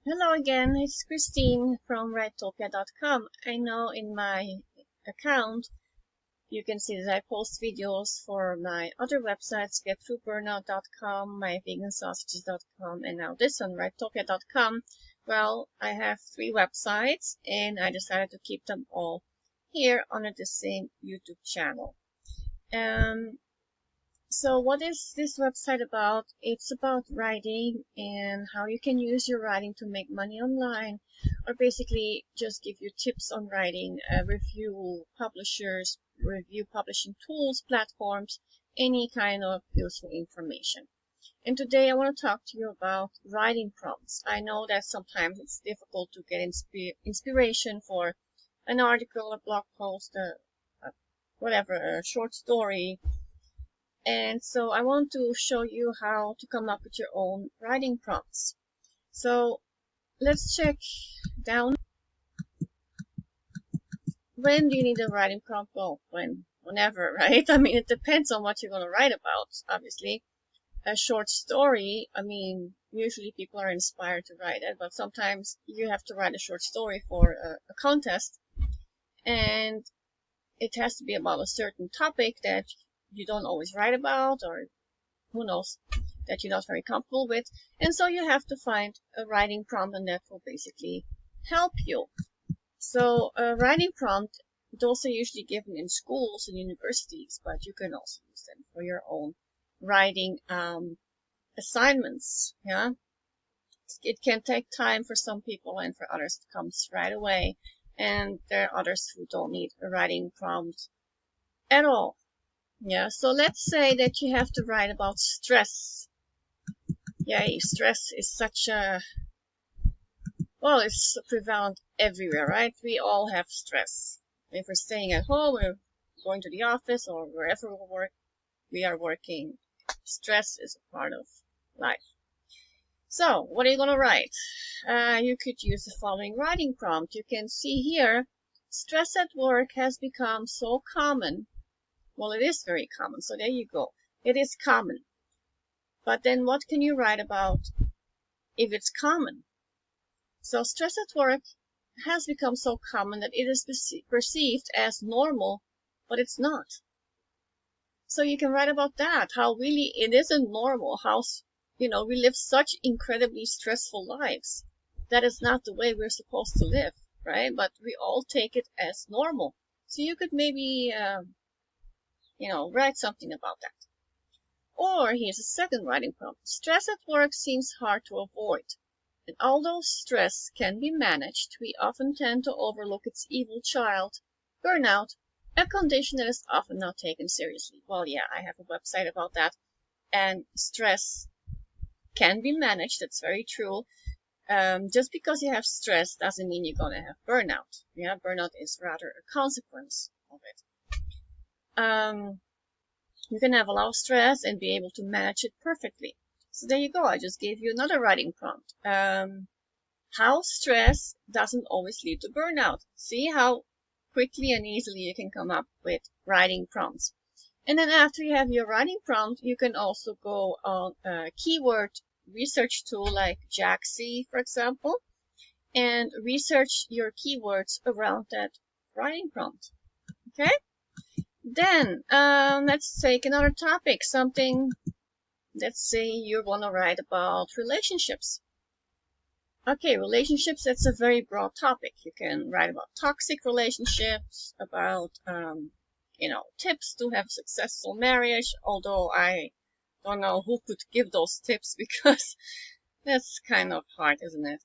Hello again, it's Christine from Writopia.com. I know in my account you can see that I post videos for my other websites, getthroughburnout.com, myvegansausages.com, and now this one, Writopia.com. Well, I have 3 websites and I decided to keep them all here under the same YouTube channel. So what is this website about? It's about writing and how you can use your writing to make money online, or basically just give you tips on writing, review publishers, review publishing tools, platforms, any kind of useful information. And today I want to talk to you about writing prompts. I know that sometimes it's difficult to get inspiration for an article, a blog post, whatever, a short story. And so I want to show you how to come up with your own writing prompts. So let's check down. When do you need a writing prompt? Well, whenever, right? I mean, it depends on what you're going to write about, obviously. A short story, I mean, usually people are inspired to write it, but sometimes you have to write a short story for a contest, and it has to be about a certain topic that you don't always write about, or who knows, that you're not very comfortable with. And so you have to find a writing prompt, and that will basically help you. So a writing prompt, those are usually given in schools and universities, but you can also use them for your own writing assignments. Yeah, it can take time for some people, and for others it comes right away. And there are others who don't need a writing prompt at all. Yeah, so let's say that you have to write about stress. Yay, stress is such a, well, it's prevalent everywhere, right? We all have stress. If we're staying at home, we're going to the office, or wherever we are working, stress is a part of life. So, what are you going to write? You could use the following writing prompt. You can see here, stress at work has become so common. Well, it is very common, so there you go. It is common. But then what can you write about if it's common? So stress at work has become so common that it is perceived as normal, but it's not. So you can write about that, how really it isn't normal, how, we live such incredibly stressful lives. That is not the way we're supposed to live, right? But we all take it as normal. So you could maybe, write something about that. Or here's a second writing prompt. Stress at work seems hard to avoid. And although stress can be managed, we often tend to overlook its evil child, burnout, a condition that is often not taken seriously. Well, yeah, I have a website about that. And stress can be managed. That's very true. Just because you have stress doesn't mean you're going to have burnout. Yeah, burnout is rather a consequence of it. You can have a lot of stress and be able to manage it perfectly. So there you go. I just gave you another writing prompt. How stress doesn't always lead to burnout. See how quickly and easily you can come up with writing prompts. And then after you have your writing prompt, you can also go on a keyword research tool like Jaxi, for example, and research your keywords around that writing prompt. Okay? Then, let's take another topic, let's say you want to write about relationships. Okay, relationships, that's a very broad topic. You can write about toxic relationships, about, tips to have a successful marriage, although I don't know who could give those tips because that's kind of hard, isn't it?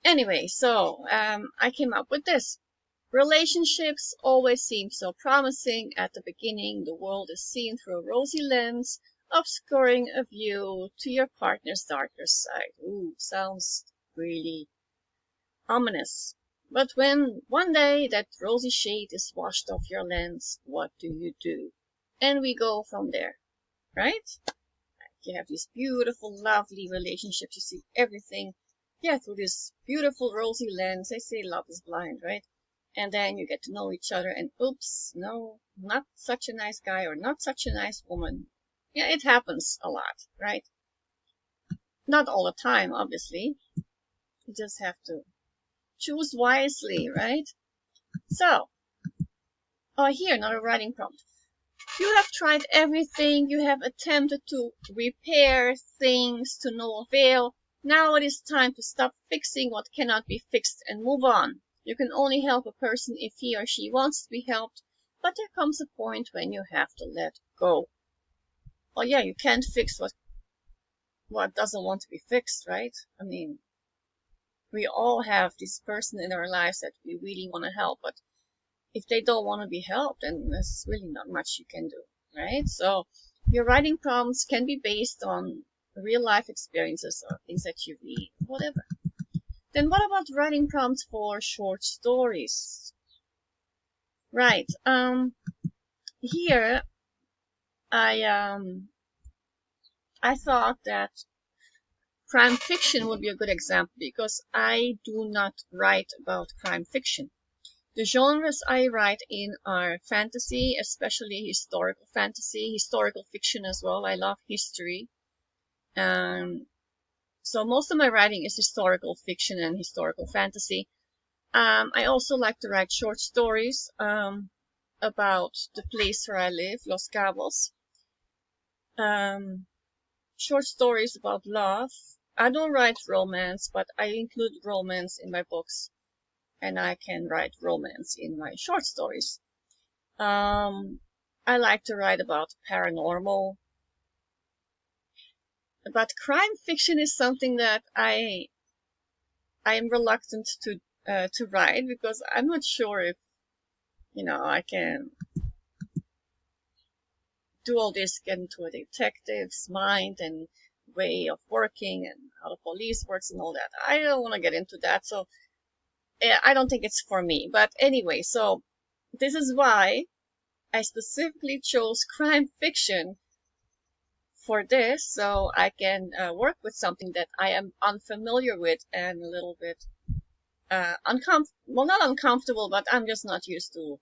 Anyway, so I came up with this. Relationships always seem so promising at the beginning. The world is seen through a rosy lens, obscuring a view to your partner's darker side. Ooh, sounds really ominous. But when one day that rosy shade is washed off your lens, what do? And we go from there, right? You have these beautiful, lovely relationships. You see everything, through this beautiful rosy lens. They say love is blind, right? And then you get to know each other, and oops, no, not such a nice guy or not such a nice woman. Yeah, it happens a lot, right? Not all the time, obviously. You just have to choose wisely, right? So, here, another writing prompt. You have tried everything. You have attempted to repair things to no avail. Now it is time to stop fixing what cannot be fixed and move on. You can only help a person if he or she wants to be helped, but there comes a point when you have to let go. Well, yeah, you can't fix what doesn't want to be fixed, right? I mean, we all have this person in our lives that we really want to help, but if they don't want to be helped, then there's really not much you can do, right? So your writing prompts can be based on real life experiences or things that you read, whatever. Then what about writing prompts for short stories? Right. Here I thought that crime fiction would be a good example because I do not write about crime fiction. The genres I write in are fantasy, especially historical fantasy, historical fiction as well. I love history. So most of my writing is historical fiction and historical fantasy. I also like to write short stories about the place where I live, Los Cabos. Short stories about love. I don't write romance, but I include romance in my books, and I can write romance in my short stories. I like to write about paranormal, but crime fiction is something that I am reluctant to write because I'm not sure if I can do all this, get into a detective's mind and way of working and how the police works and all that. I don't want to get into that, so I don't think it's for me. But anyway, so this is why I specifically chose crime fiction for this, so I can work with something that I am unfamiliar with and a little bit not uncomfortable, but I'm just not used to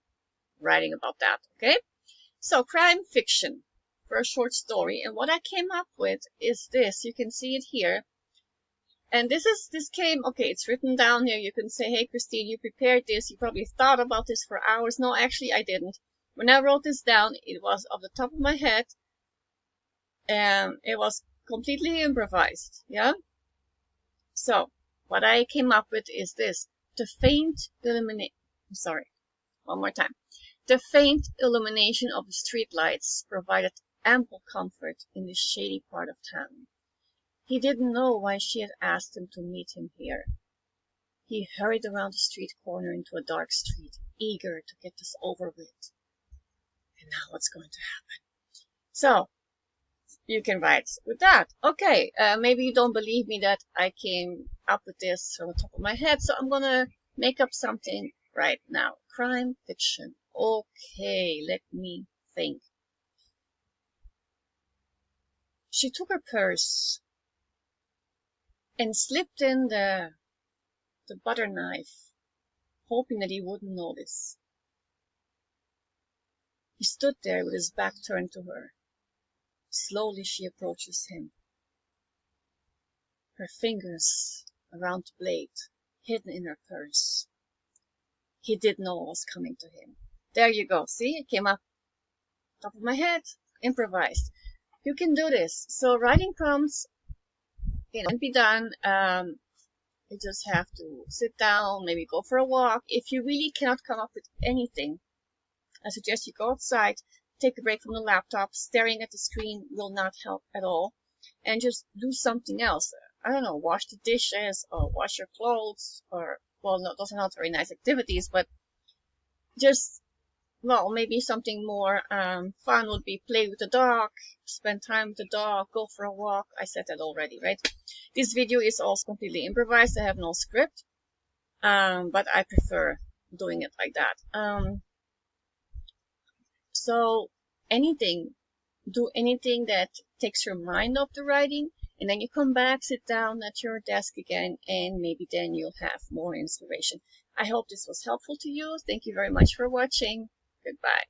writing about that. Okay, so crime fiction for a short story, and what I came up with is this. You can see it here, and this came. Okay, it's written down here. You can say, "Hey, Christine, you prepared this. You probably thought about this for hours." No, actually, I didn't. When I wrote this down, it was off the top of my head, and it was completely improvised. Yeah. So what I came up with is this: the faint illumination. Sorry, one more time. The faint illumination of the streetlights provided ample comfort in this shady part of town. He didn't know why she had asked him to meet him here. He hurried around the street corner into a dark street, eager to get this over with. And now what's going to happen? So you can write with that. Okay, maybe you don't believe me that I came up with this from the top of my head, so I'm gonna make up something right now. Crime fiction. Okay, let me think. She took her purse and slipped in the butter knife, hoping that he wouldn't notice. He stood there with his back turned to her. Slowly she approaches him, her fingers around the blade, hidden in her purse. He didn't know what was coming to him. There you go. See, it came up top of my head, improvised. You can do this. So writing prompts can be done. You just have to sit down, maybe go for a walk. If you really cannot come up with anything, I suggest you go outside, take a break from the laptop. Staring at the screen will not help at all. And just do something else. I don't know, wash the dishes or wash your clothes or, well, no, those are not very nice activities, but just, well, maybe something more fun would be play with the dog, spend time with the dog, go for a walk. I said that already, right? This video is also completely improvised. I have no script, but I prefer doing it like that. So do anything that takes your mind off the writing, and then you come back, sit down at your desk again, and maybe then you'll have more inspiration. I hope this was helpful to you. Thank you very much for watching. Goodbye.